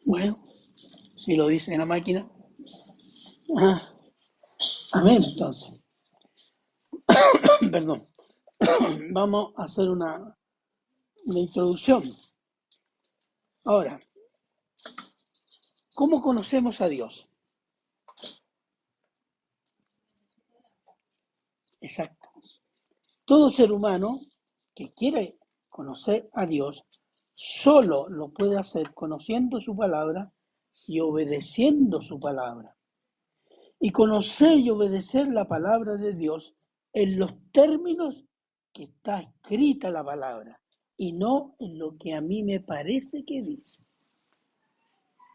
Bueno, si lo dice la máquina. Ah, amén, entonces. Perdón. Vamos a hacer una introducción. Ahora, ¿cómo conocemos a Dios? Exacto. Todo ser humano que quiere conocer a Dios solo lo puede hacer conociendo su palabra y obedeciendo su palabra. Y conocer y obedecer la palabra de Dios en los términos que está escrita la palabra y no en lo que a mí me parece que dice.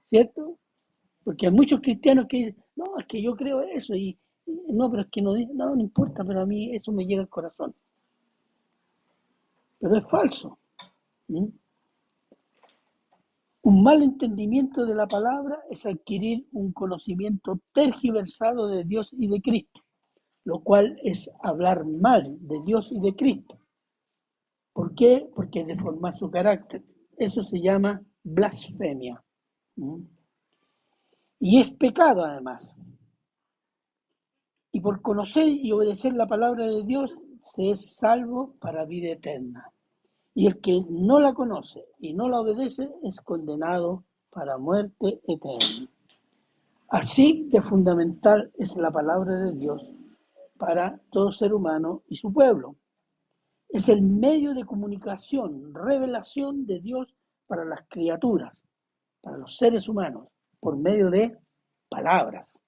¿Cierto? Porque hay muchos cristianos que dicen, no, es que yo creo eso y no, pero es que no, no importa, pero a mí eso me llega al corazón. Pero es falso. ¿Mm? Un mal entendimiento de la palabra es adquirir un conocimiento tergiversado de Dios y de Cristo, lo cual es hablar mal de Dios y de Cristo. ¿Por qué? Porque es deformar su carácter. Eso se llama blasfemia. ¿Mm? Y es pecado además. Y por conocer y obedecer la palabra de Dios se es salvo para vida eterna. Y el que no la conoce y no la obedece es condenado para muerte eterna. Así de fundamental es la palabra de Dios para todo ser humano y su pueblo. Es el medio de comunicación, revelación de Dios para las criaturas, para los seres humanos, por medio de palabras.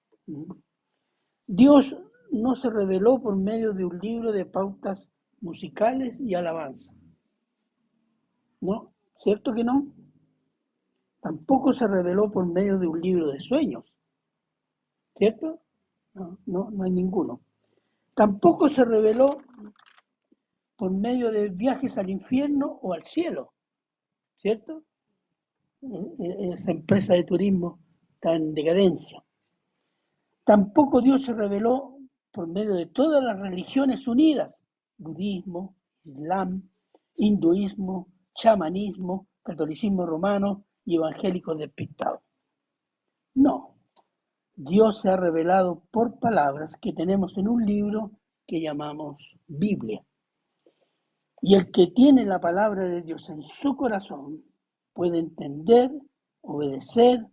Dios no se reveló por medio de un libro de pautas musicales y alabanza. ¿No? ¿Cierto que no? Tampoco se reveló por medio de un libro de sueños. ¿Cierto? No hay ninguno. Tampoco se reveló por medio de viajes al infierno o al cielo. ¿Cierto? Esa empresa de turismo está en decadencia. Tampoco Dios se reveló por medio de todas las religiones unidas, budismo, islam, hinduismo, chamanismo, catolicismo romano y evangélicos despistados. No, Dios se ha revelado por palabras que tenemos en un libro que llamamos Biblia. Y el que tiene la palabra de Dios en su corazón puede entender, obedecer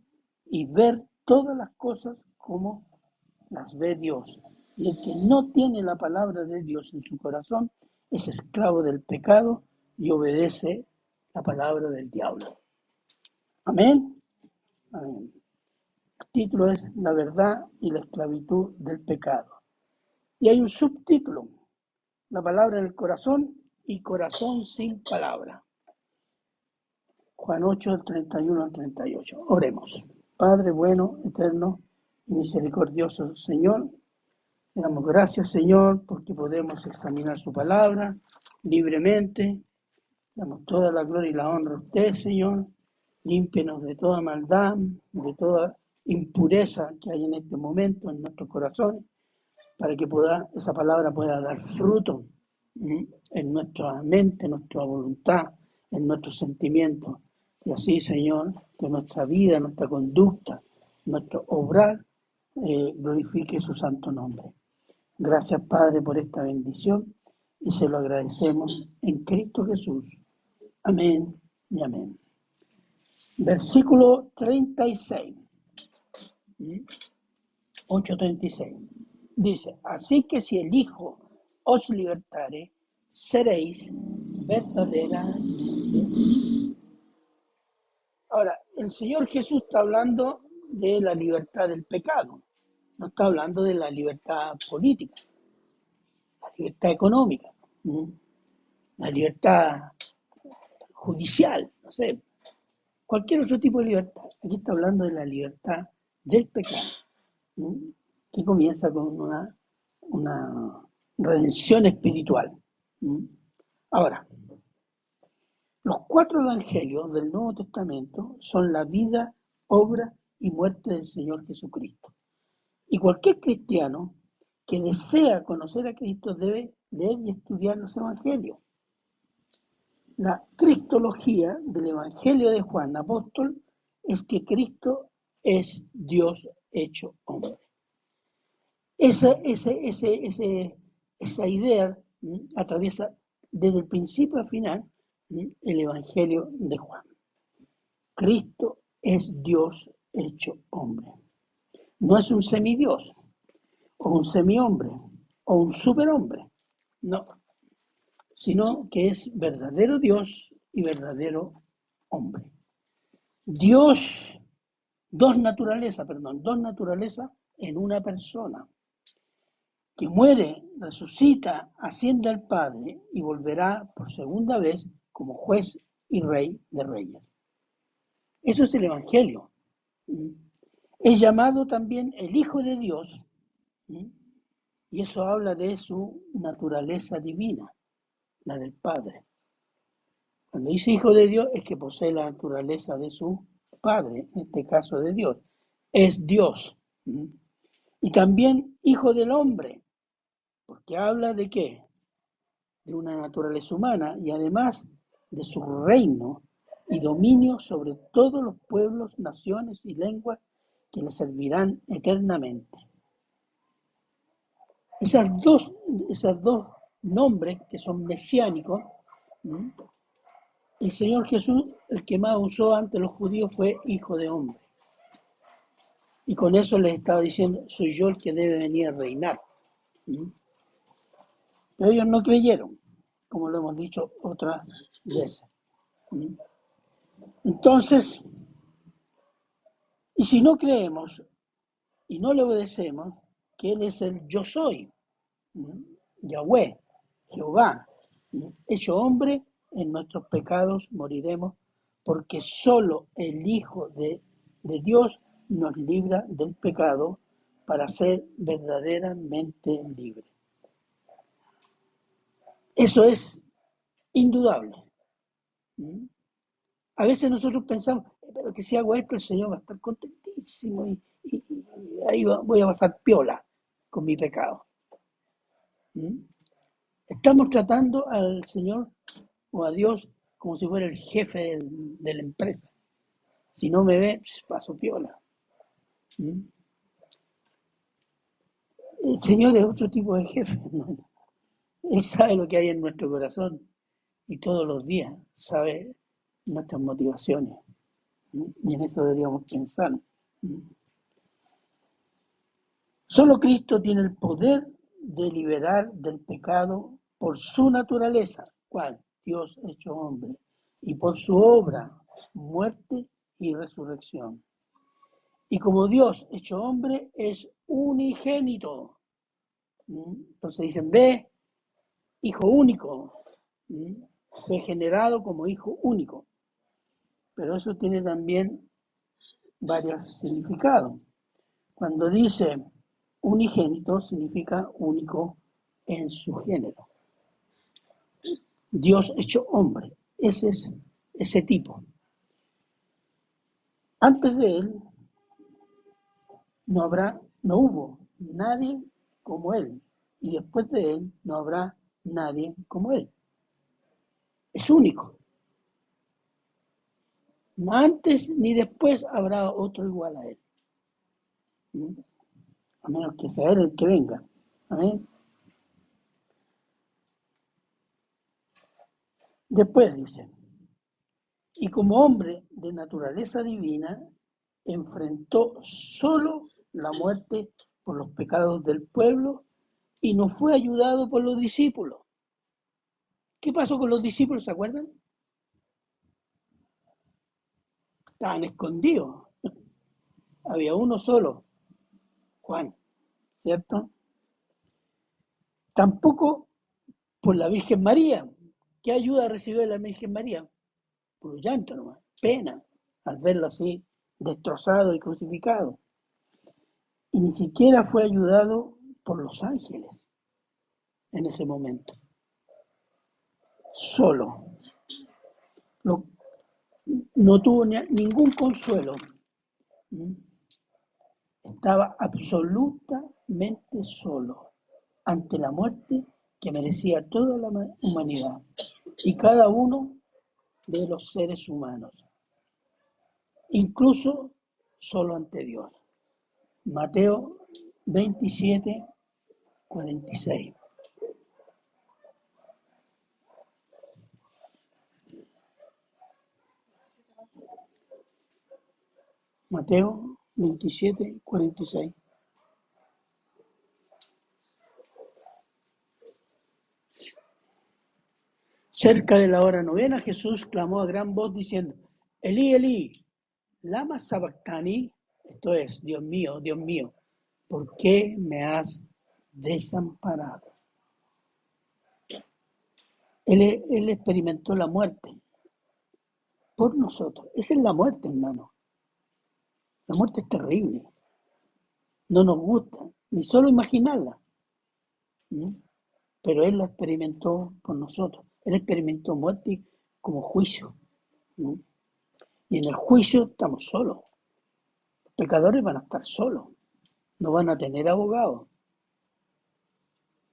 y ver todas las cosas como las ve Dios. Y el que no tiene la palabra de Dios en su corazón es esclavo del pecado y obedece la palabra del diablo. Amén. Amén. El título es La verdad y la esclavitud del pecado. Y hay un subtítulo, la palabra en el corazón y corazón sin palabra. Juan 8, 31 al 38. Oremos. Padre bueno, eterno y misericordioso Señor, le damos gracias, Señor, porque podemos examinar su palabra libremente. Damos toda la gloria y la honra a usted, Señor. Límpenos de toda maldad, de toda impureza que hay en este momento en nuestros corazones, para que esa palabra pueda dar fruto en nuestra mente, en nuestra voluntad, en nuestros sentimientos. Y así, Señor, que nuestra vida, nuestra conducta, nuestro obrar glorifique su santo nombre. Gracias, Padre, por esta bendición y se lo agradecemos en Cristo Jesús. Amén y amén. Versículo 36. 8:36. Dice, así que si el Hijo os libertare, seréis verdaderamente. Ahora, el Señor Jesús está hablando de la libertad del pecado, no está hablando de la libertad política, la libertad económica, la libertad judicial, no sé, cualquier otro tipo de libertad. Aquí está hablando de la libertad del pecado, que comienza con una redención espiritual. Ahora, los 4 evangelios del Nuevo Testamento son la vida, obra y muerte del Señor Jesucristo. Y cualquier cristiano que desea conocer a Cristo debe leer y estudiar los evangelios. La cristología del Evangelio de Juan Apóstol es que Cristo es Dios hecho hombre. Esa idea atraviesa desde el principio al final el Evangelio de Juan. Cristo es Dios hecho hombre. No es un semidios, o un semihombre, o un superhombre. No, sino que es verdadero Dios y verdadero hombre. Dios, dos naturalezas en una persona, que muere, resucita, asciende al Padre y volverá por segunda vez como juez y rey de reyes. Eso es el Evangelio. Es llamado también el Hijo de Dios, y eso habla de su naturaleza divina, la del Padre. Cuando dice Hijo de Dios es que posee la naturaleza de su Padre, en este caso de Dios. Es Dios. Y también Hijo del Hombre, porque habla de qué? De una naturaleza humana y además de su reino y dominio sobre todos los pueblos, naciones y lenguas que le servirán eternamente. Esos dos nombres que son mesiánicos, el Señor Jesús, el que más usó ante los judíos fue Hijo de Hombre. Y con eso les estaba diciendo, soy yo el que debe venir a reinar. Pero ellos no creyeron, como lo hemos dicho otras veces. Entonces, y si no creemos y no le obedecemos, que Él es el yo soy, Yahweh, Jehová, hecho hombre, en nuestros pecados moriremos, porque solo el Hijo de Dios nos libra del pecado para ser verdaderamente libres. Eso es indudable. A veces nosotros pensamos, pero que si hago esto el Señor va a estar contentísimo y ahí voy a pasar piola con mi pecado. Estamos tratando al Señor o a Dios como si fuera el jefe de la empresa. Si no me ve, paso piola. El Señor es otro tipo de jefe, hermano. Él sabe lo que hay en nuestro corazón y todos los días sabe nuestras motivaciones. Y en eso deberíamos pensar. Solo Cristo tiene el poder de liberar del pecado por su naturaleza, ¿cuál? Dios hecho hombre, y por su obra, muerte y resurrección. Y como Dios hecho hombre es unigénito. Entonces dicen, ve, hijo único. Fue generado como hijo único. Pero eso tiene también varios significados. Cuando dice unigénito, significa único en su género. Dios hecho hombre. Ese es ese tipo. Antes de él no hubo nadie como él. Y después de él no habrá nadie como él. Es único. Antes ni después habrá otro igual a él. A menos que sea él el que venga. ¿Amén? Después dice, y como hombre de naturaleza divina, enfrentó solo la muerte por los pecados del pueblo y no fue ayudado por los discípulos. ¿Qué pasó con los discípulos? ¿Se acuerdan? Estaban escondidos. Había uno solo, Juan, ¿cierto? Tampoco por la Virgen María. ¿Qué ayuda recibió la Virgen María? Por llanto nomás, pena, al verlo así destrozado y crucificado. Y ni siquiera fue ayudado por los ángeles en ese momento. Solo. No tuvo ningún consuelo. Estaba absolutamente solo ante la muerte que merecía toda la humanidad. Y cada uno de los seres humanos, incluso solo ante Dios. Mateo 27, 46. Mateo 27, 46. Cerca de la hora novena, Jesús clamó a gran voz diciendo: Elí, Elí, lama sabactani, esto es, Dios mío, ¿por qué me has desamparado? Él experimentó la muerte por nosotros. Esa es la muerte, hermano. La muerte es terrible. No nos gusta, ni solo imaginarla. ¿No? Pero Él la experimentó por nosotros. Él experimentó muerte como juicio. ¿No? Y en el juicio estamos solos. Los pecadores van a estar solos. No van a tener abogados,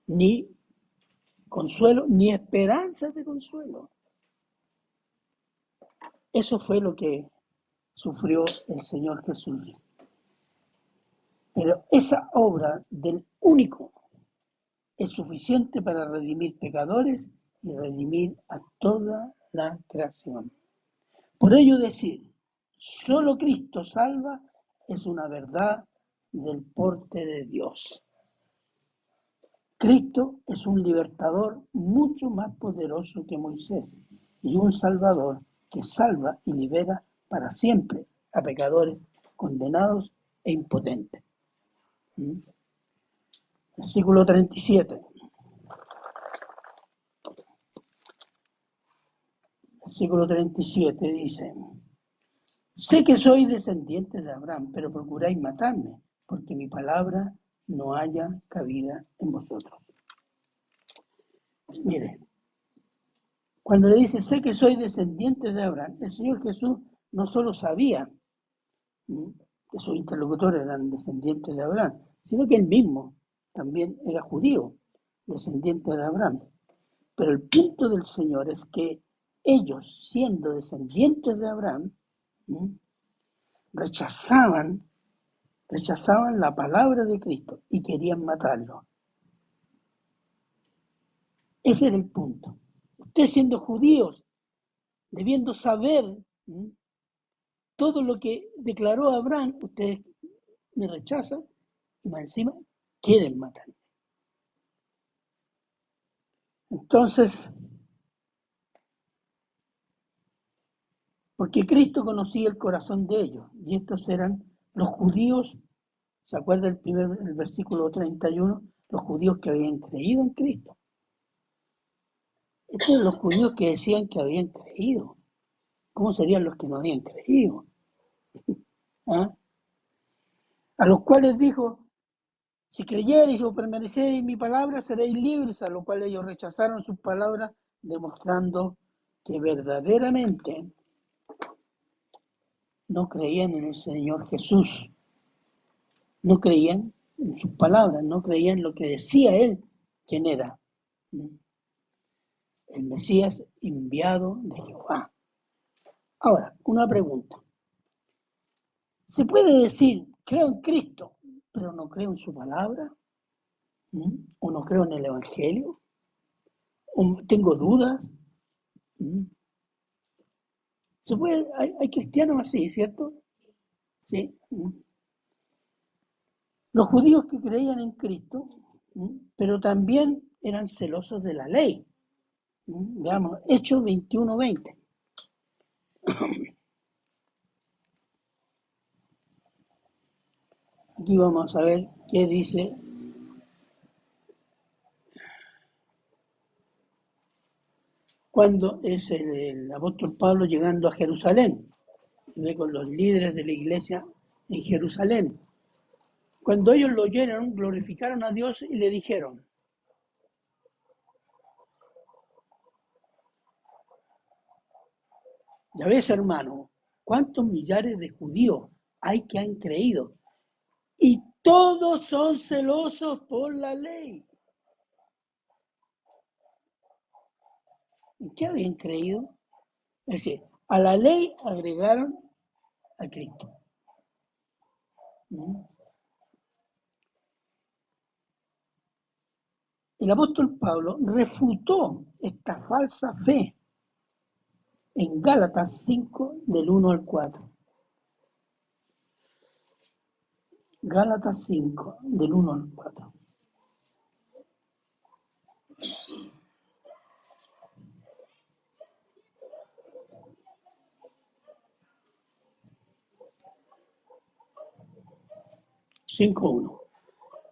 ni consuelo, ni esperanza de consuelo. Eso fue lo que sufrió el Señor Jesús. Pero esa obra del único es suficiente para redimir pecadores y redimir a toda la creación. Por ello decir, solo Cristo salva es una verdad del porte de Dios. Cristo es un libertador mucho más poderoso que Moisés y un salvador que salva y libera para siempre a pecadores condenados e impotentes. Versículo 37. Versículo 37 dice: sé que sois descendientes de Abraham, pero procuráis matarme, porque mi palabra no haya cabida en vosotros. Mire, cuando le dice, sé que soy descendiente de Abraham, el Señor Jesús no solo sabía que sus interlocutores eran descendientes de Abraham, sino que él mismo también era judío, descendiente de Abraham. Pero el punto del Señor es que ellos, siendo descendientes de Abraham, rechazaban la palabra de Cristo y querían matarlo. Ese era el punto. Ustedes, siendo judíos, debiendo saber todo lo que declaró Abraham, ustedes me rechazan y más encima quieren matarme. Entonces, porque Cristo conocía el corazón de ellos, y estos eran los judíos, ¿se acuerda el versículo 31? Los judíos que habían creído en Cristo. Estos eran los judíos que decían que habían creído. ¿Cómo serían los que no habían creído? ¿Ah? A los cuales dijo, si creyereis o permanecereis en mi palabra, seréis libres, a lo cual ellos rechazaron sus palabras, demostrando que verdaderamente no creían en el Señor Jesús, no creían en sus palabras, no creían en lo que decía Él, quién era, el Mesías enviado de Jehová. Ahora, una pregunta. ¿Se puede decir, creo en Cristo, pero no creo en su palabra? ¿O no creo en el Evangelio? ¿O tengo dudas? ¿Se puede? Hay cristianos así, ¿cierto? Sí. Los judíos que creían en Cristo, pero también eran celosos de la ley. Veamos, Hechos 21:20. Aquí vamos a ver qué dice. Cuando es el apóstol Pablo llegando a Jerusalén, y ve con los líderes de la iglesia en Jerusalén. Cuando ellos lo oyeron, glorificaron a Dios y le dijeron, ya ves, hermano, cuántos millares de judíos hay que han creído, y todos son celosos por la ley. ¿En qué habían creído? Es decir, a la ley agregaron a Cristo. ¿Mm? El apóstol Pablo refutó esta falsa fe en Gálatas 5, del 1 al 4. Gálatas 5, del 1 al 4. Cinco uno.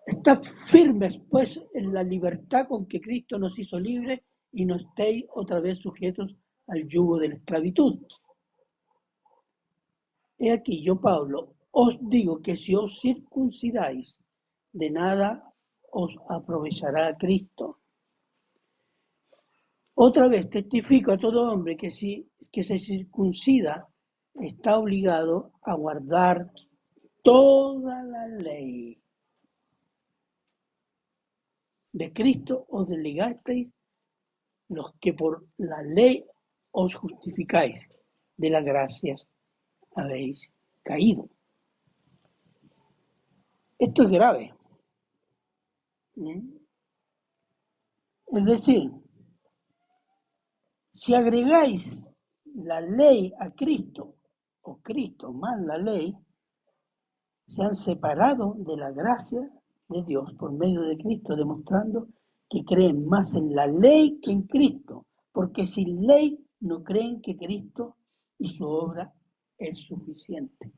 Estad firmes, pues, en la libertad con que Cristo nos hizo libres y no estéis otra vez sujetos al yugo de la esclavitud. He aquí, yo, Pablo, os digo que si os circuncidáis, de nada os aprovechará Cristo. Otra vez testifico a todo hombre que se circuncida está obligado a guardar toda la ley. De Cristo os desligasteis los que por la ley os justificáis, de las gracias habéis caído. Esto es grave. Es decir, si agregáis la ley a Cristo, o Cristo más la ley, se han separado de la gracia de Dios por medio de Cristo, demostrando que creen más en la ley que en Cristo, porque sin ley no creen que Cristo y su obra es suficiente.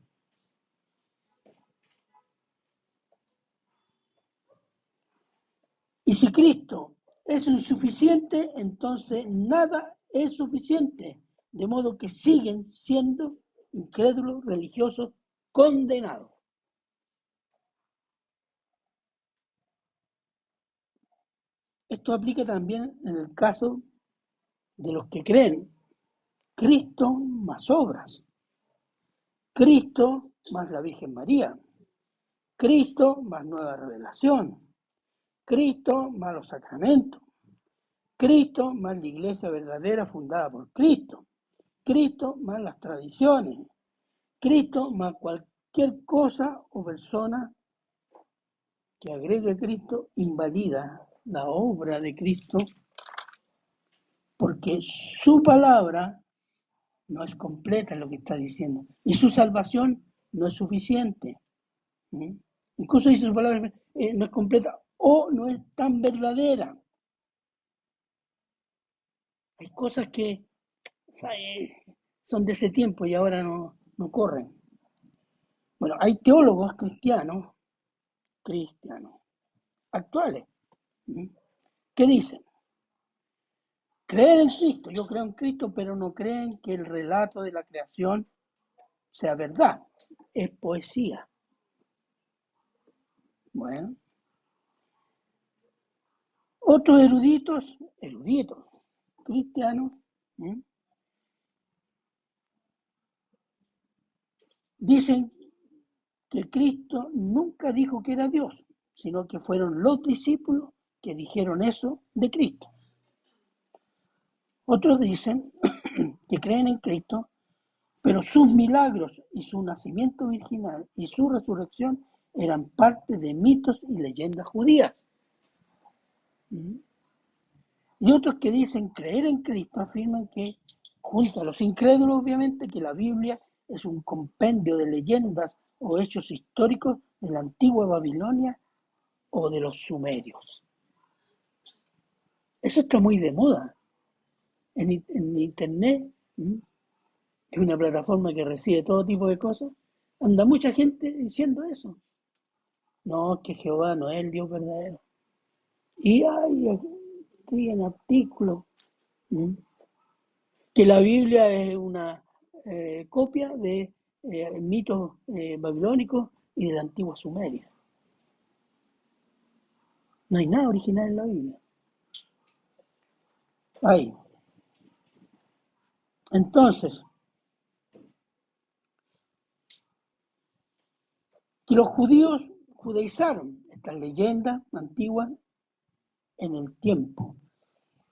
Y si Cristo es insuficiente, entonces nada es suficiente, de modo que siguen siendo incrédulos religiosos condenados. Esto aplica también en el caso de los que creen Cristo más obras, Cristo más la Virgen María, Cristo más nueva revelación, Cristo más los sacramentos, Cristo más la iglesia verdadera fundada por Cristo, Cristo más las tradiciones, Cristo más cualquier cosa o persona que agregue a Cristo invalida la obra de Cristo, porque su palabra no es completa en lo que está diciendo y su salvación no es suficiente. Incluso dice su palabra no es completa o no es tan verdadera. Hay cosas que son de ese tiempo y ahora no corren. Bueno, hay teólogos cristianos actuales, que dicen, creer en Cristo, yo creo en Cristo, pero no creen que el relato de la creación sea verdad, es poesía. Bueno, otros eruditos cristianos, dicen que Cristo nunca dijo que era Dios, sino que fueron los discípulos que dijeron eso de Cristo. Otros dicen que creen en Cristo, pero sus milagros y su nacimiento virginal y su resurrección eran parte de mitos y leyendas judías. Y otros que dicen creer en Cristo afirman que, junto a los incrédulos obviamente, que la Biblia es un compendio de leyendas o hechos históricos de la antigua Babilonia o de los sumerios. Eso está muy de moda en Internet, que es una plataforma que recibe todo tipo de cosas. Anda mucha gente diciendo eso. No, que Jehová no es el Dios verdadero. Y hay escriben artículos que la Biblia es una copia de mitos babilónicos y de la antigua Sumeria. No hay nada original en la Biblia. Hay. Entonces, que los judíos judaizaron estas leyendas antiguas en el tiempo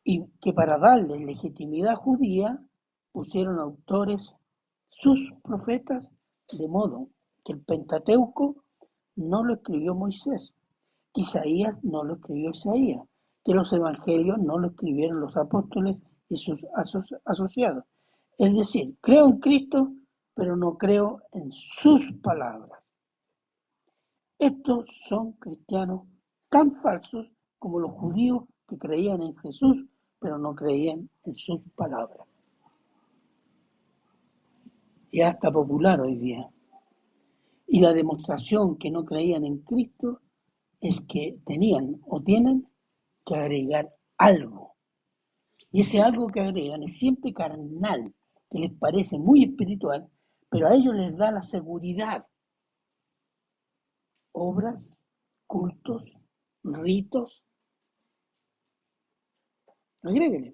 y que para darle legitimidad judía pusieron autores sus profetas, de modo que el Pentateuco no lo escribió Moisés, que Isaías no lo escribió Isaías, que los evangelios no lo escribieron los apóstoles y sus asociados. Es decir, creo en Cristo, pero no creo en sus palabras. Estos son cristianos tan falsos como los judíos que creían en Jesús, pero no creían en sus palabras. Y hasta popular hoy día. Y la demostración que no creían en Cristo es que tenían o tienen que agregar algo. Y ese algo que agregan es siempre carnal, que les parece muy espiritual, pero a ellos les da la seguridad. Obras, cultos, ritos, agréguenle.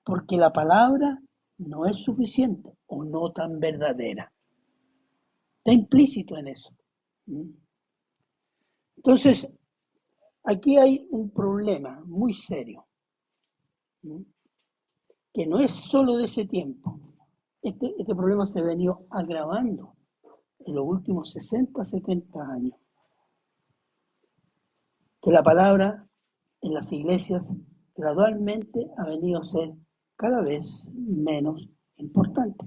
Porque la palabra no es suficiente o no tan verdadera. Está implícito en eso. Entonces, aquí hay un problema muy serio, que no es solo de ese tiempo. Este problema se ha venido agravando en los últimos 60, 70 años. Que la palabra en las iglesias gradualmente ha venido a ser cada vez menos importante.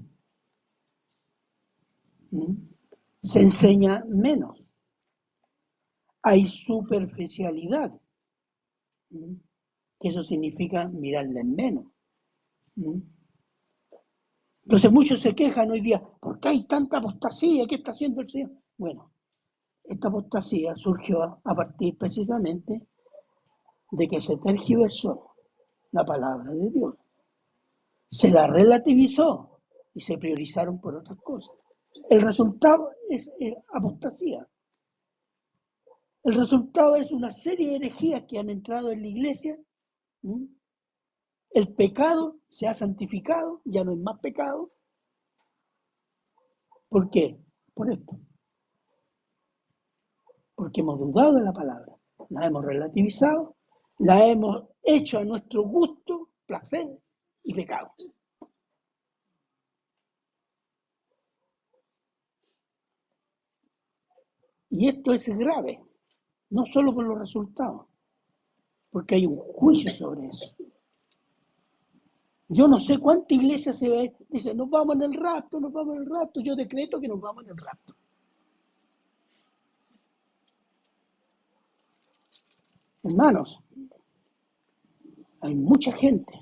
Se enseña menos. Hay superficialidad, que eso significa mirarle menos. Entonces muchos se quejan hoy día, ¿por qué hay tanta apostasía? ¿Qué está haciendo el Señor? Bueno, esta apostasía surgió a partir precisamente de que se tergiversó la palabra de Dios. Se la relativizó y se priorizaron por otras cosas. El resultado es apostasía. El resultado es una serie de herejías que han entrado en la iglesia. El pecado se ha santificado, ya no es más pecado. ¿Por qué? Por esto. Porque hemos dudado de la palabra, la hemos relativizado, la hemos hecho a nuestro gusto, placer y pecado. Y esto es grave, no solo por los resultados, porque hay un juicio sobre eso. Yo no sé cuánta iglesia se ve, dice, nos vamos en el rapto, nos vamos en el rapto. Yo decreto que nos vamos en el rapto. Hermanos, hay mucha gente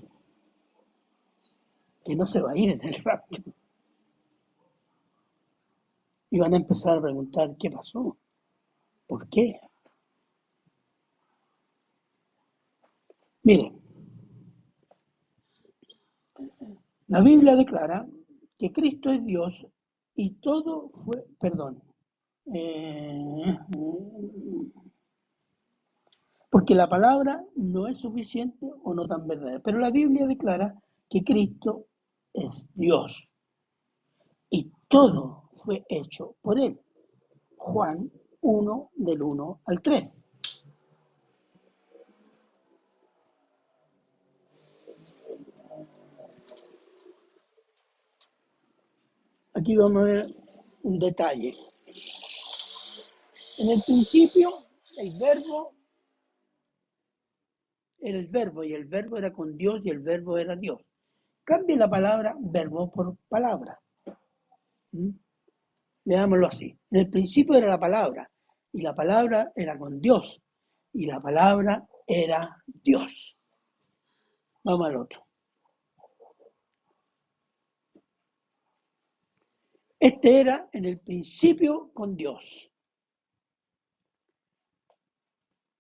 que no se va a ir en el rapto. Y van a empezar a preguntar, ¿qué pasó? ¿Por qué? Miren, la Biblia declara que Cristo es Dios y todo fue, porque la palabra no es suficiente o no tan verdadera, pero la Biblia declara que Cristo es Dios y todo fue hecho por Él. Juan 1, del 1 al 3. Aquí vamos a ver un detalle. En el principio, el verbo era el verbo y el verbo era con Dios y el verbo era Dios. Cambie la palabra verbo por palabra. Leámoslo así. En el principio era la palabra y la palabra era con Dios y la palabra era Dios. Vamos al otro. Este era en el principio con Dios.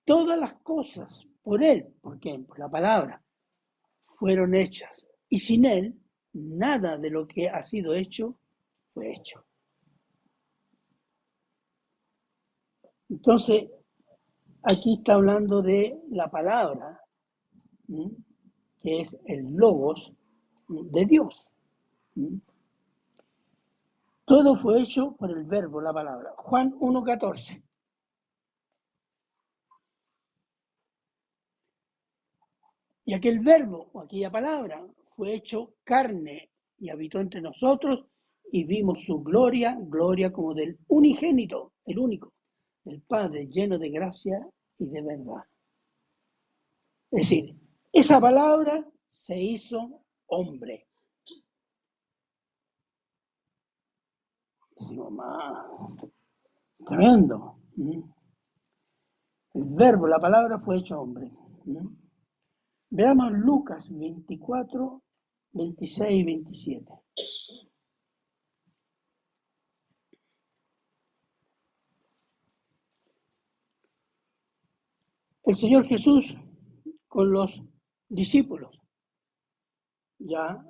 Todas las cosas por Él, porque por la palabra, fueron hechas. Y sin Él, nada de lo que ha sido hecho fue hecho. Entonces, aquí está hablando de la palabra, que es el logos de Dios. Todo fue hecho por el verbo, la palabra. Juan 1:14. Y aquel verbo o aquella palabra fue hecho carne y habitó entre nosotros y vimos su gloria, gloria como del unigénito, el único, del Padre, lleno de gracia y de verdad. Es decir, esa palabra se hizo hombre. Digo, tremendo. El verbo, la palabra fue hecho hombre. Veamos Lucas 24, 26 y 27. El Señor Jesús con los discípulos, ya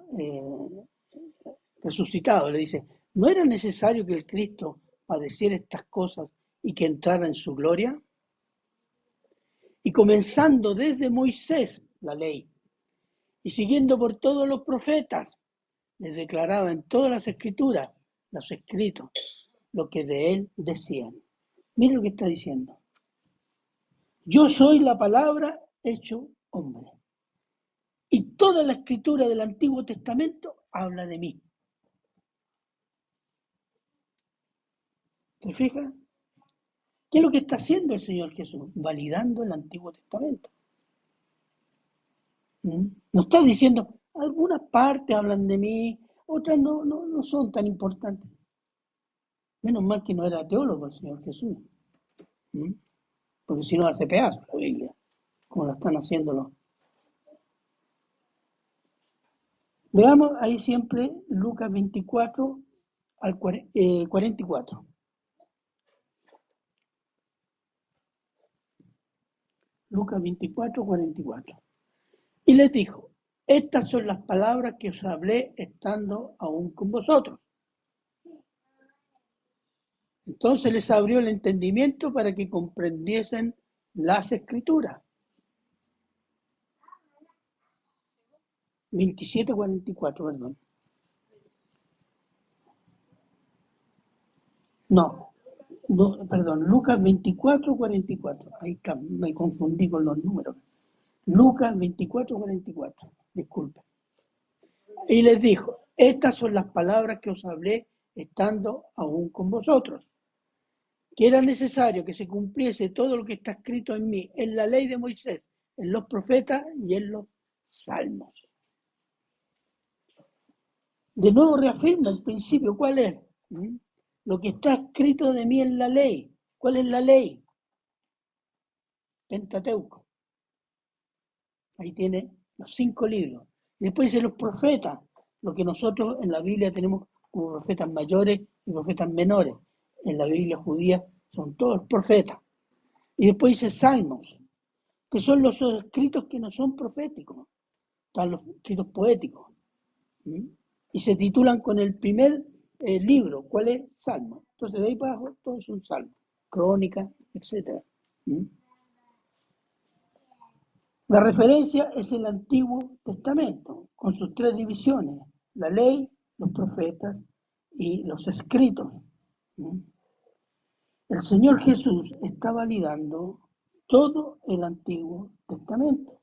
resucitado, le dice, ¿no era necesario que el Cristo padeciera estas cosas y que entrara en su gloria? Y comenzando desde Moisés, la ley, y siguiendo por todos los profetas, les declaraba en todas las escrituras, los escritos, lo que de él decían. Miren lo que está diciendo. Yo soy la palabra hecho hombre. Y toda la escritura del Antiguo Testamento habla de mí. ¿Te fijas? ¿Qué es lo que está haciendo el Señor Jesús? Validando el Antiguo Testamento. Nos está diciendo, algunas partes hablan de mí, otras no son tan importantes. Menos mal que no era teólogo el Señor Jesús. Porque si no hace pedazos la Biblia, como la están haciendo los. Veamos ahí siempre Lucas 24 al 44. Lucas 24, 44. Y les dijo, estas son las palabras que os hablé estando aún con vosotros. Entonces les abrió el entendimiento para que comprendiesen las escrituras. 27, 44, perdón. No, perdón, Lucas 24, 44. Ahí me confundí con los números. Lucas 24, 44. Disculpe. Y les dijo, estas son las palabras que os hablé estando aún con vosotros, que era necesario que se cumpliese todo lo que está escrito en mí, en la ley de Moisés, en los profetas y en los salmos. De nuevo reafirma el principio, ¿cuál es? Lo que está escrito de mí en la ley. ¿Cuál es la ley? Pentateuco. Ahí tiene los 5 libros. Y después dice los profetas, lo que nosotros en la Biblia tenemos como profetas mayores y profetas menores. En la Biblia judía son todos profetas. Y después dice salmos, que son los escritos que no son proféticos, están los escritos poéticos. Y se titulan con el primer libro, ¿cuál es? Salmo. Entonces de ahí para abajo todos son salmos, crónicas, etc. La referencia es el Antiguo Testamento, con sus 3 divisiones, la ley, los profetas y los escritos. El Señor Jesús está validando todo el Antiguo Testamento.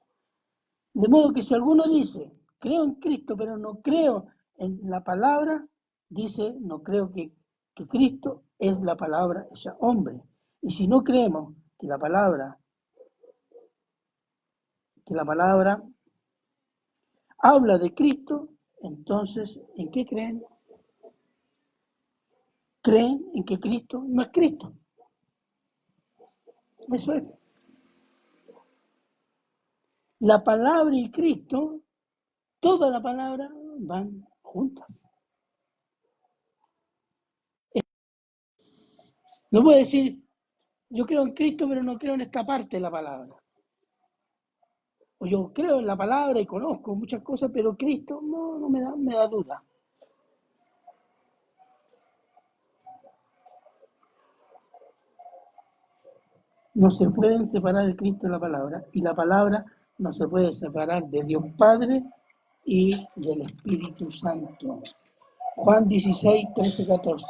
De modo que si alguno dice, creo en Cristo, pero no creo en la palabra, dice, no creo que Cristo es la palabra hecha hombre. Y si no creemos que la palabra habla de Cristo, entonces, ¿en qué creen? Creen en que Cristo no es Cristo. Eso es. La palabra y Cristo, toda la palabra van juntas. No puede decir, yo creo en Cristo, pero no creo en esta parte de la palabra. O yo creo en la palabra y conozco muchas cosas, pero Cristo no me da duda. No se pueden separar el Cristo de la palabra, y la palabra no se puede separar de Dios Padre y del Espíritu Santo. Juan 16, 13, 14.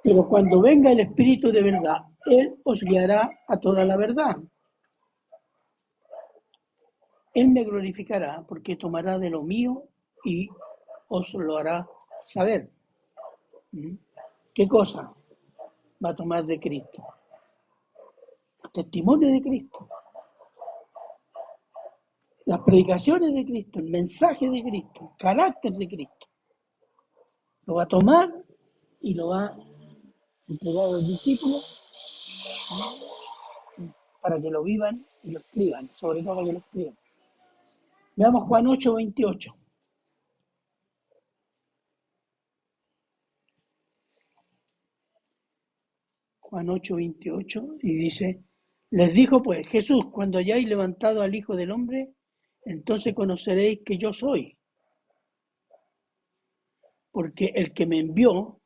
Pero cuando venga el Espíritu de verdad, Él os guiará a toda la verdad. Él me glorificará porque tomará de lo mío y os lo hará saber. ¿Qué cosa va a tomar de Cristo? El testimonio de Cristo, las predicaciones de Cristo, el mensaje de Cristo, el carácter de Cristo. Lo va a tomar y lo va a entregar a los discípulos para que lo vivan y lo escriban, sobre todo para que lo escriban. Veamos Juan 8:28. Juan 8:28 y dice, les dijo pues Jesús, cuando hayáis levantado al Hijo del Hombre, entonces conoceréis que yo soy, porque el que me envió,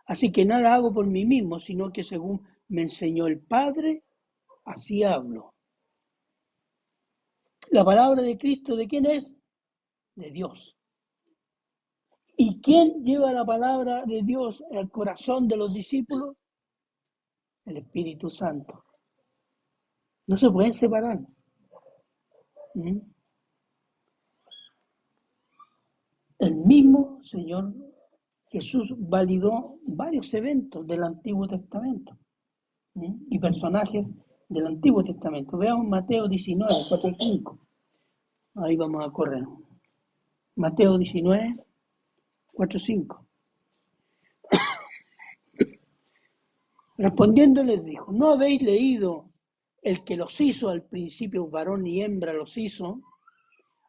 así que nada hago por mí mismo, sino que según me enseñó el Padre, así hablo. La palabra de Cristo, ¿de quién es? De Dios. ¿Y quién lleva la palabra de Dios al corazón de los discípulos? El Espíritu Santo. No se pueden separar. El mismo Señor Jesús validó varios eventos del Antiguo Testamento y personajes del Antiguo Testamento. Veamos Mateo 19, 4 y 5. Ahí vamos a correr. Mateo 19, 4 y 5. Respondiendo les dijo, ¿no habéis leído el que los hizo al principio varón y hembra los hizo?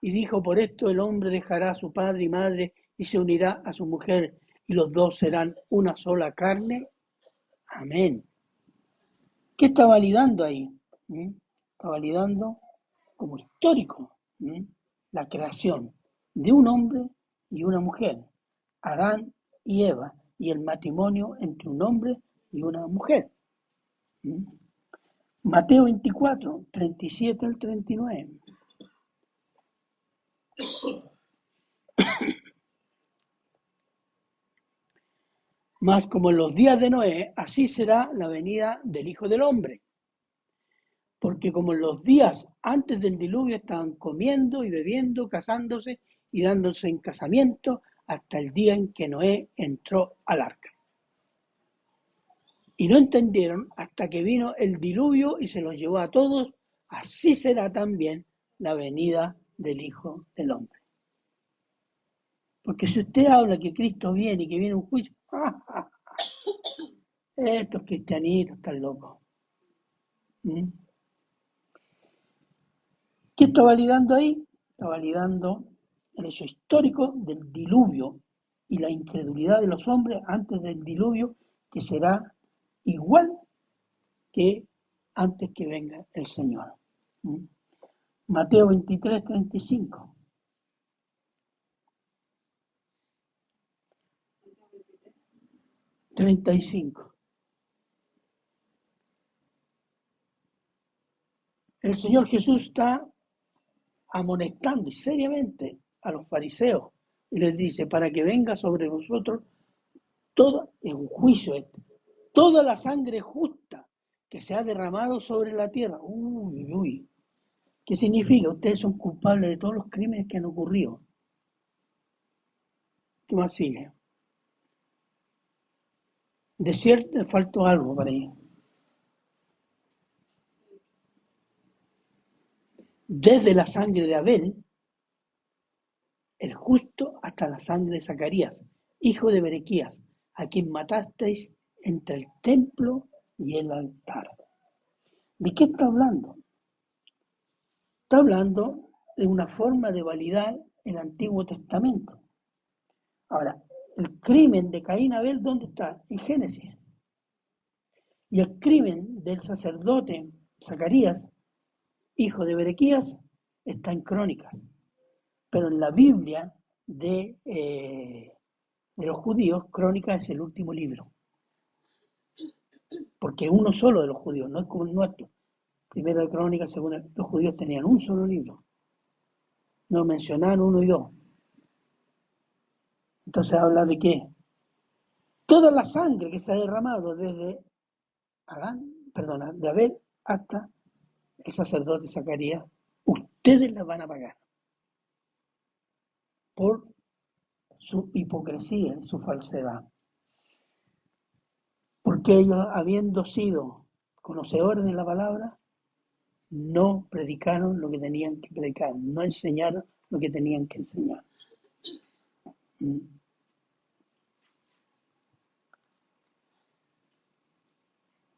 Y dijo, por esto el hombre dejará a su padre y madre y se unirá a su mujer y los dos serán una sola carne. Amén. ¿Qué está validando ahí? Está validando como histórico la creación de un hombre y una mujer, Adán y Eva, y el matrimonio entre un hombre y una mujer. Mateo 24, 37 al 39. Mas como en los días de Noé, así será la venida del Hijo del Hombre. Porque como en los días antes del diluvio estaban comiendo y bebiendo, casándose y dándose en casamiento, hasta el día en que Noé entró al arca. Y no entendieron hasta que vino el diluvio y se los llevó a todos, así será también la venida del Hijo del Hombre. Porque si usted habla que Cristo viene y que viene un juicio, estos cristianitos están locos. ¿Qué está validando ahí? Está validando el hecho histórico del diluvio y la incredulidad de los hombres antes del diluvio, que será igual que antes que venga el Señor. Mateo 23, 35. 35. El Señor Jesús está amonestando seriamente a los fariseos y les dice, para que venga sobre vosotros todo, en un juicio toda la sangre justa que se ha derramado sobre la tierra. Uy, uy. ¿Qué significa? Ustedes son culpables de todos los crímenes que han ocurrido. ¿Qué más sigue? De cierto, faltó algo para ahí. Desde la sangre de Abel, el justo, hasta la sangre de Zacarías, hijo de Berequías, a quien matasteis entre el templo y el altar. ¿De qué está hablando? Está hablando de una forma de validar el Antiguo Testamento. Ahora, el crimen de Caín Abel, ¿dónde está? En Génesis. Y el crimen del sacerdote Zacarías, hijo de Berequías, está en Crónicas. Pero en la Biblia de los judíos, Crónicas es el último libro. Porque es uno solo de los judíos, no es como el nuestro. Primero de Crónicas, segundo, los judíos tenían un solo libro. No mencionaban uno y dos. Entonces habla de qué? toda la sangre que se ha derramado desde de Abel hasta el sacerdote Zacarías, ustedes la van a pagar por su hipocresía y su falsedad. Porque ellos, habiendo sido conocedores de la palabra, no predicaron lo que tenían que predicar, no enseñaron lo que tenían que enseñar.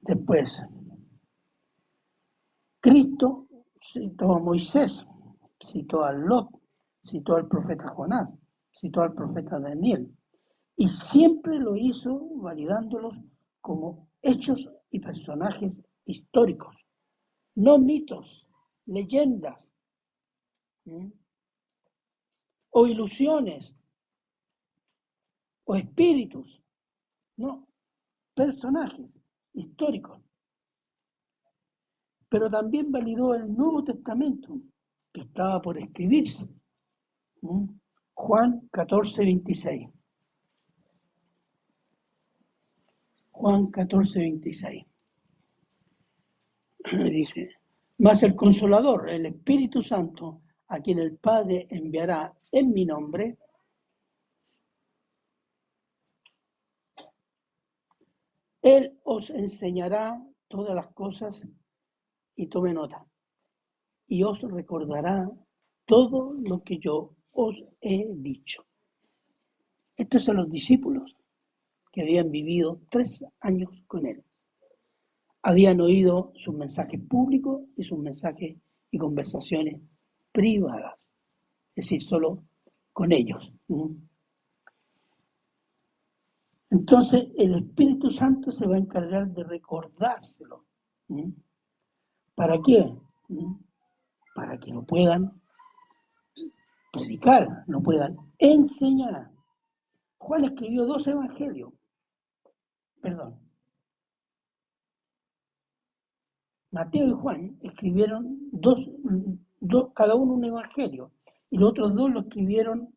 Después, Cristo citó a Moisés, citó a Lot, citó al profeta Jonás, citó al profeta Daniel, y siempre lo hizo validándolos como hechos y personajes históricos, no mitos, leyendas o ilusiones o espíritus, no, personajes históricos. Pero también validó el Nuevo Testamento, que estaba por escribirse. Juan 14:26. Juan 14:26. Dice, mas el Consolador, el Espíritu Santo, a quien el Padre enviará en mi nombre, Él os enseñará todas las cosas, y tome nota, y os recordará todo lo que yo os he dicho. Estos son los discípulos que habían vivido 3 años con Él. Habían oído sus mensajes públicos y sus mensajes y conversaciones privadas, es decir, solo con ellos. Entonces el Espíritu Santo se va a encargar de recordárselo. ¿Para qué? Para que lo puedan predicar, lo puedan enseñar. Juan escribió 2 evangelios. Mateo y Juan escribieron dos, cada uno un evangelio, y los otros 2 lo escribieron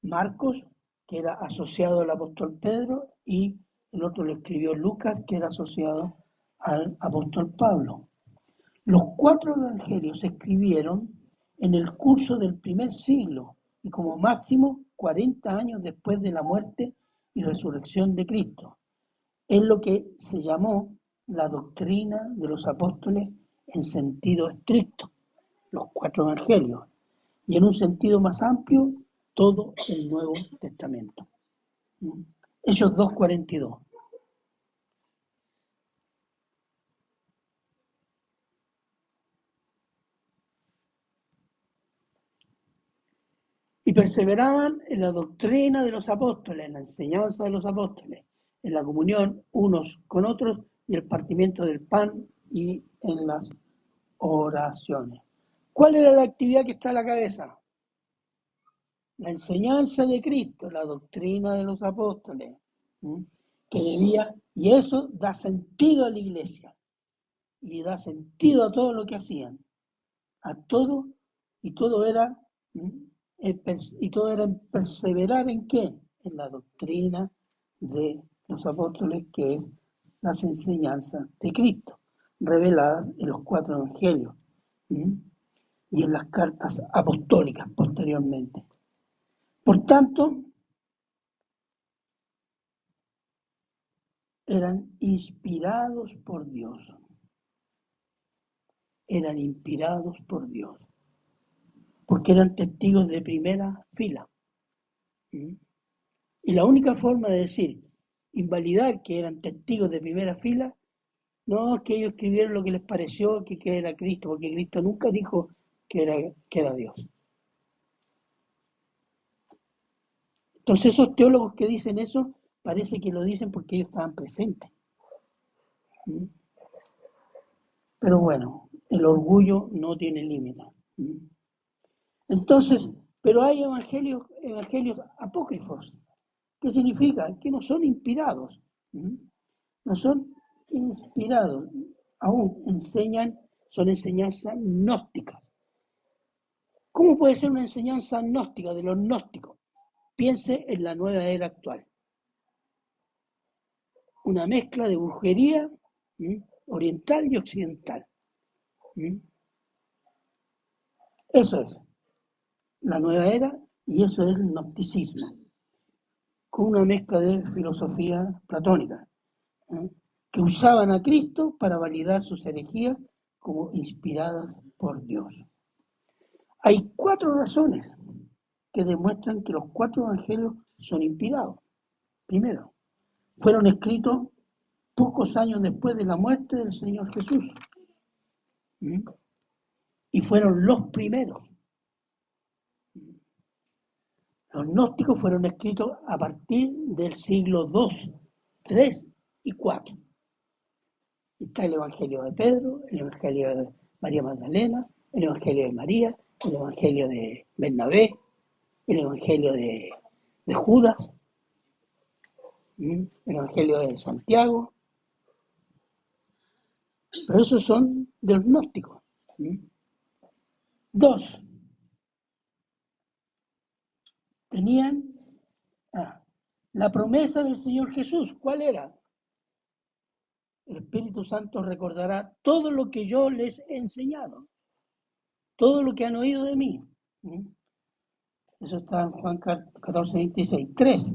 Marcos, que era asociado al apóstol Pedro, y el otro lo escribió Lucas, que era asociado al apóstol Pablo. Los 4 evangelios se escribieron en el curso del primer siglo y como máximo 40 años después de la muerte y resurrección de Cristo. Es lo que se llamó la doctrina de los apóstoles en sentido estricto, los 4 evangelios, y en un sentido más amplio, todo el Nuevo Testamento. Hechos 2:42. Y perseveraban en la doctrina de los apóstoles, en la enseñanza de los apóstoles, en la comunión unos con otros y el partimiento del pan y en las oraciones. ¿Cuál era la actividad que está en la cabeza? La enseñanza de Cristo, la doctrina de los apóstoles, que debía, y eso da sentido a la iglesia, y da sentido a todo lo que hacían, a todo, y todo era en perseverar en qué, en la doctrina de los apóstoles, que es las enseñanzas de Cristo, reveladas en los 4 evangelios y en las cartas apostólicas posteriormente. Por tanto, eran inspirados por Dios. Eran inspirados por Dios. Porque eran testigos de primera fila. Y la única forma de decir, invalidar que eran testigos de primera fila, no es que ellos escribieron lo que les pareció que era Cristo, porque Cristo nunca dijo que era Dios. Entonces esos teólogos que dicen eso, parece que lo dicen porque ellos estaban presentes. Pero bueno, el orgullo no tiene límite. Entonces, pero hay evangelios apócrifos. ¿Qué significa? Que no son inspirados. No son inspirados. Aún son enseñanzas gnósticas. ¿Cómo puede ser una enseñanza gnóstica de los gnósticos? Piense en la nueva era actual. una mezcla de brujería oriental y occidental. Eso es la nueva era y eso es el gnosticismo, con una mezcla de filosofía platónica, que usaban a Cristo para validar sus herejías como inspiradas por Dios. Hay 4 razones que demuestran que los 4 evangelios son inspirados. Primero, fueron escritos pocos años después de la muerte del Señor Jesús. Y fueron los primeros. Los gnósticos fueron escritos a partir del siglo II, III y IV. Está el Evangelio de Pedro, el Evangelio de María Magdalena, el Evangelio de María, el Evangelio de Bernabé, el Evangelio de Judas, el Evangelio de Santiago. Pero esos son de los gnósticos. 2. Tenían la promesa del Señor Jesús. ¿Cuál era? El Espíritu Santo recordará todo lo que yo les he enseñado, todo lo que han oído de mí. Eso está en Juan 14, 26. 3.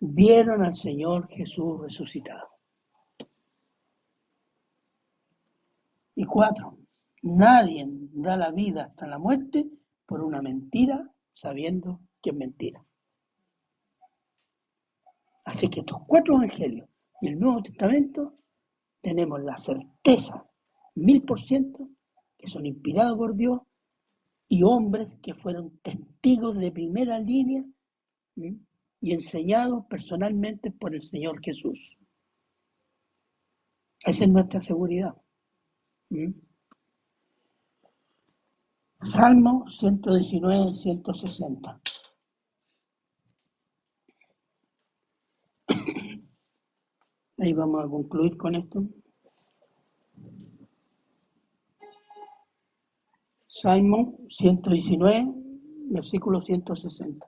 Vieron al Señor Jesús resucitado. Y 4. Nadie da la vida hasta la muerte por una mentira, sabiendo que es mentira. Así que estos 4 evangelios y el Nuevo Testamento tenemos la certeza, 1000%, que son inspirados por Dios y hombres que fueron testigos de primera línea y enseñados personalmente por el Señor Jesús. Esa es nuestra seguridad. Salmo 119, 160. Ahí vamos a concluir con esto. Salmo 119, versículo 160.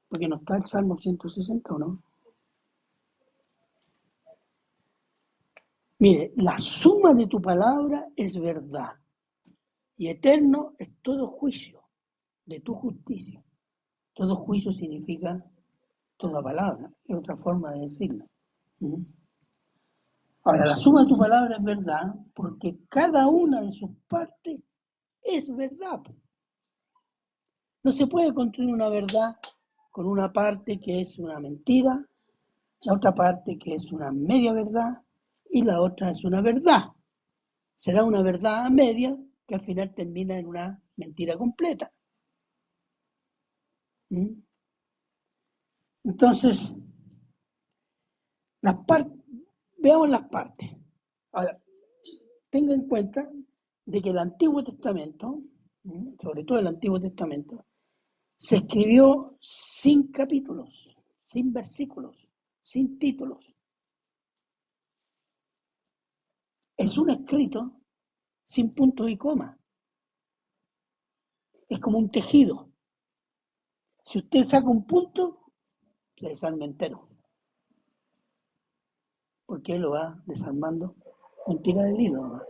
Porque no está el Salmo 160, ¿o no? Mire, la suma de tu palabra es verdad, y eterno es todo juicio de tu justicia. Todo juicio significa toda palabra, es otra forma de decirlo. Ahora, la suma de tu palabra es verdad, porque cada una de sus partes es verdad. No se puede construir una verdad con una parte que es una mentira, la otra parte que es una media verdad y la otra es una verdad. Será una verdad a media que al final termina en una mentira completa. Entonces, veamos las partes. Ahora, tenga en cuenta de que el Antiguo Testamento, sobre todo el Antiguo Testamento, se escribió sin capítulos, sin versículos, sin títulos. Es un escrito sin puntos y comas. Es como un tejido. Si usted saca un punto, se desarma entero. Porque lo va desarmando con tira de hilo.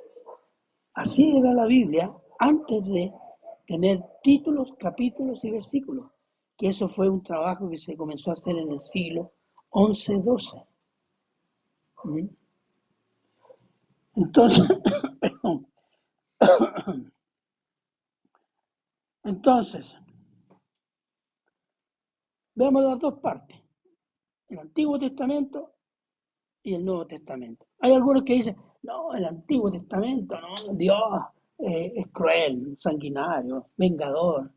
Así era la Biblia antes de tener títulos, capítulos y versículos. Que eso fue un trabajo que se comenzó a hacer en el siglo XI-XII. Entonces, veamos las dos partes, el Antiguo Testamento y el Nuevo Testamento. Hay algunos que dicen, no, el Antiguo Testamento, no, Dios es cruel, sanguinario, vengador.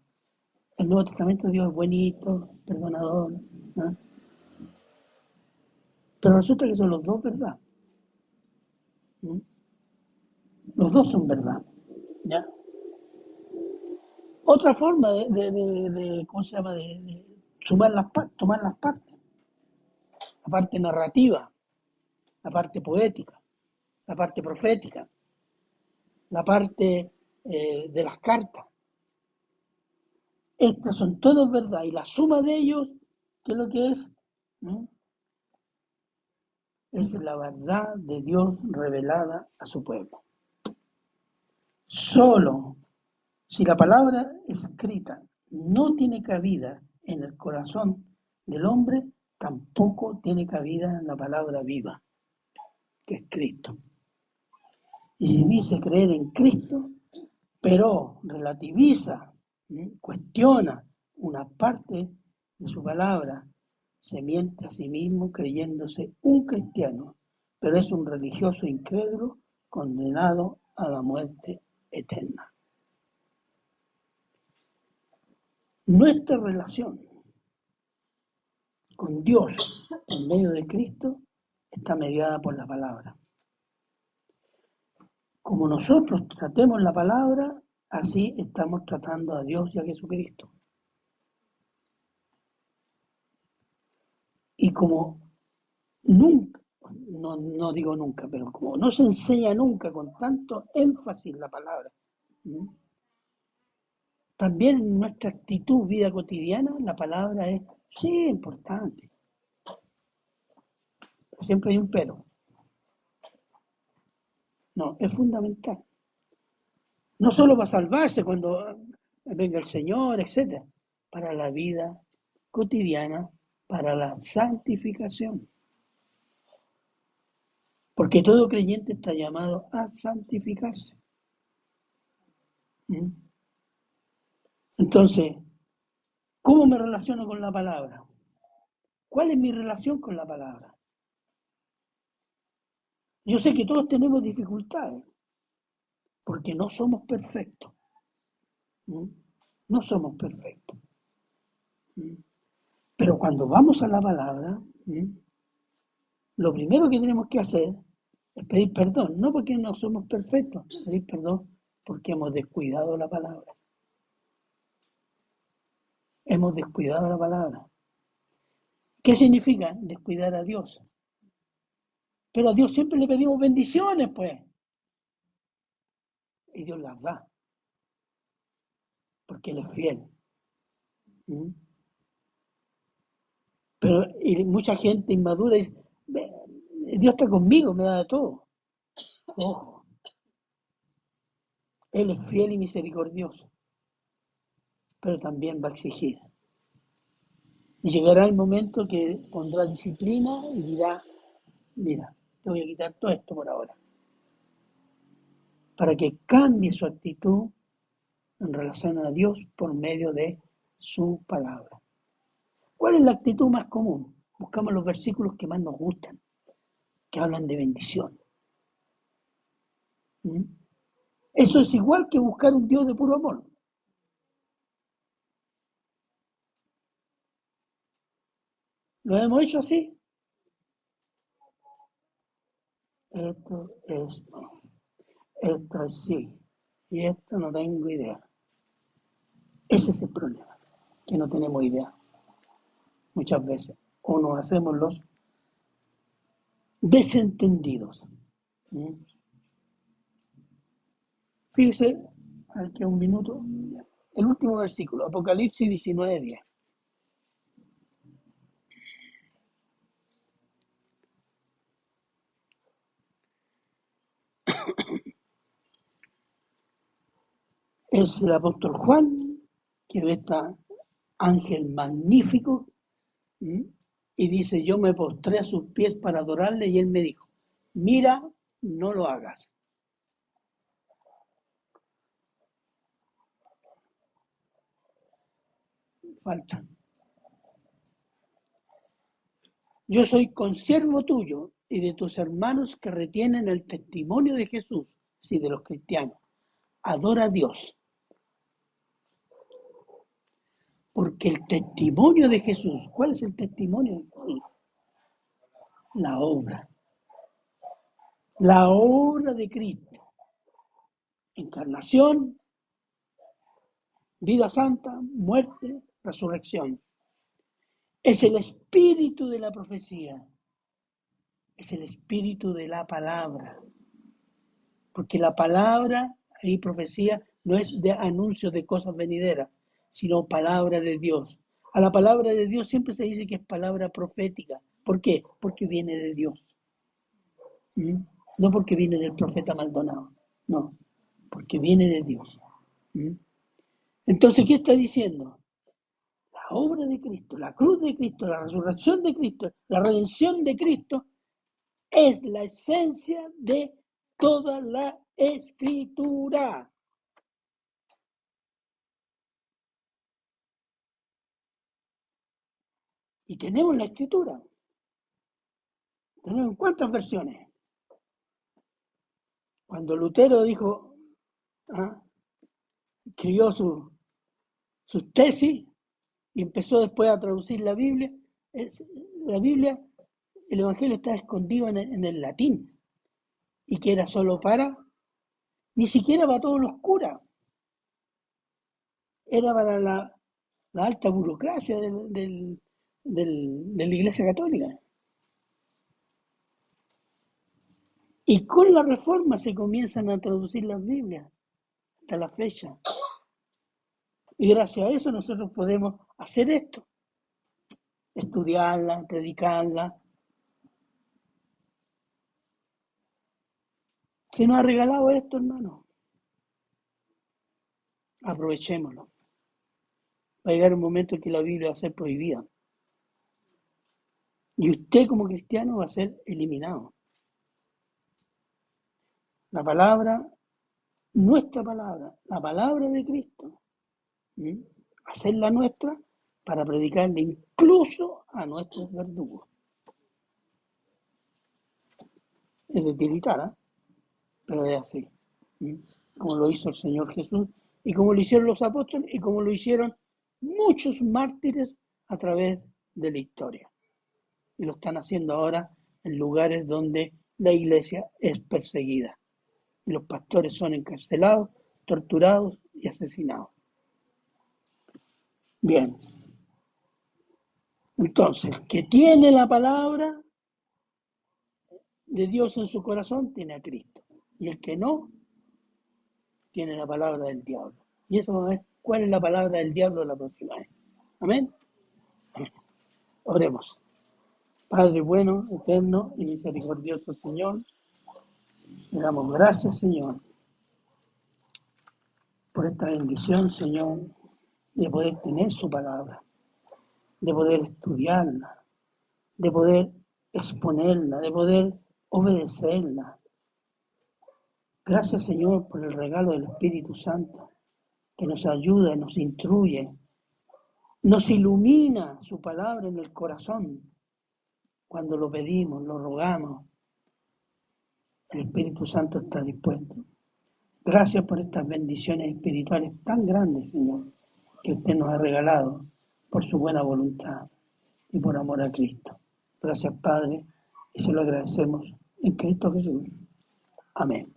El Nuevo Testamento, Dios es bonito, perdonador. ¿No? Pero resulta que son los dos verdad. Los dos son verdad. ¿Ya? Otra forma de ¿cómo se llama? De tomar las partes. La parte narrativa, la parte poética, la parte profética, la parte de las cartas. Estas son todas verdad y la suma de ellos, ¿qué es lo que es? es la verdad de Dios revelada a su pueblo. Solo si la palabra escrita no tiene cabida en el corazón del hombre, tampoco tiene cabida en la palabra viva, que es Cristo. Y si dice creer en Cristo, pero relativiza, cuestiona una parte de su palabra, se miente a sí mismo creyéndose un cristiano, pero es un religioso incrédulo condenado a la muerte eterna. Nuestra relación con Dios en medio de Cristo está mediada por la palabra. Como nosotros tratemos la palabra, así estamos tratando a Dios y a Jesucristo. Y como nunca, no digo nunca, pero como no se enseña nunca con tanto énfasis la palabra, también en nuestra actitud, vida cotidiana, la palabra es, sí, importante. Siempre hay un pero. No, es fundamental. No solo para salvarse cuando venga el Señor, etc. Para la vida cotidiana, para la santificación. Porque todo creyente está llamado a santificarse. Entonces, ¿cómo me relaciono con la palabra? ¿Cuál es mi relación con la palabra? Yo sé que todos tenemos dificultades, porque no somos perfectos. No somos perfectos. Pero cuando vamos a la palabra, lo primero que tenemos que hacer es pedir perdón, no porque no somos perfectos, pedir perdón porque hemos descuidado la palabra. Hemos descuidado la palabra. ¿Qué significa descuidar a Dios? Pero a Dios siempre le pedimos bendiciones, pues. Y Dios las da. Porque Él es fiel. Pero y mucha gente inmadura dice, Dios está conmigo, me da de todo. Ojo. Él es fiel y misericordioso. Pero también va a exigir. Y llegará el momento que pondrá disciplina y dirá, mira, te voy a quitar todo esto por ahora. Para que cambie su actitud en relación a Dios por medio de su palabra. ¿Cuál es la actitud más común? Buscamos los versículos que más nos gustan, que hablan de bendición. Eso es igual que buscar un Dios de puro amor. ¿Lo hemos hecho así? Esto es sí, y esto no tengo idea. Ese es el problema, que no tenemos idea muchas veces. O nos hacemos los desentendidos. Fíjese, aquí un minuto, el último versículo, Apocalipsis 19:10. Es el apóstol Juan que ve este ángel magnífico y dice, yo me postré a sus pies para adorarle y él me dijo, mira, no lo hagas. Falta. Yo soy consiervo tuyo y de tus hermanos que retienen el testimonio de Jesús, sí, de los cristianos. Adora a Dios. Porque el testimonio de Jesús, ¿cuál es el testimonio de Jesús? La obra. La obra de Cristo. Encarnación, vida santa, muerte, resurrección. Es el espíritu de la profecía. Es el espíritu de la palabra. Porque la palabra y profecía no es de anuncio de cosas venideras, sino palabra de Dios. A la palabra de Dios siempre se dice que es palabra profética. ¿Por qué? Porque viene de Dios. ¿Mm? No porque viene del profeta Maldonado, no, porque viene de Dios. ¿Mm? Entonces, ¿qué está diciendo? La obra de Cristo, la cruz de Cristo, la resurrección de Cristo, la redención de Cristo es la esencia de toda la escritura. Y tenemos la escritura. ¿Tenemos cuántas versiones? Cuando Lutero dijo, ¿ah? Escribió sus tesis y empezó después a traducir la Biblia, la Biblia, el Evangelio está escondido en el latín y que era solo para, ni siquiera para todos los curas, era para la alta burocracia de la Iglesia Católica. Y con la reforma se comienzan a traducir las Biblias hasta la fecha. Y gracias a eso nosotros podemos hacer esto, estudiarla, predicarla. Se nos ha regalado esto, hermano. Aprovechémoslo. Va a llegar un momento en que la Biblia va a ser prohibida. Y usted como cristiano va a ser eliminado. La palabra, nuestra palabra, la palabra de Cristo, ¿sí? Hacerla nuestra para predicarle incluso a nuestros verdugos. Es de tiritar, ¿eh? Pero es así. ¿Sí? Como lo hizo el Señor Jesús y como lo hicieron los apóstoles y como lo hicieron muchos mártires a través de la historia. Y lo están haciendo ahora en lugares donde la iglesia es perseguida. Y los pastores son encarcelados, torturados y asesinados. Bien, entonces, el que tiene la palabra de Dios en su corazón tiene a Cristo. Y el que no, tiene la palabra del diablo. Y eso vamos a ver cuál es la palabra del diablo la próxima vez. Amén. Oremos. Padre bueno, eterno y misericordioso Señor, le damos gracias, Señor, por esta bendición, Señor, de poder tener su palabra, de poder estudiarla, de poder exponerla, de poder obedecerla. Gracias, Señor, por el regalo del Espíritu Santo, que nos ayuda, nos instruye, nos ilumina su palabra en el corazón. Cuando lo pedimos, lo rogamos, el Espíritu Santo está dispuesto. Gracias por estas bendiciones espirituales tan grandes, Señor, que usted nos ha regalado por su buena voluntad y por amor a Cristo. Gracias, Padre, y se lo agradecemos en Cristo Jesús. Amén.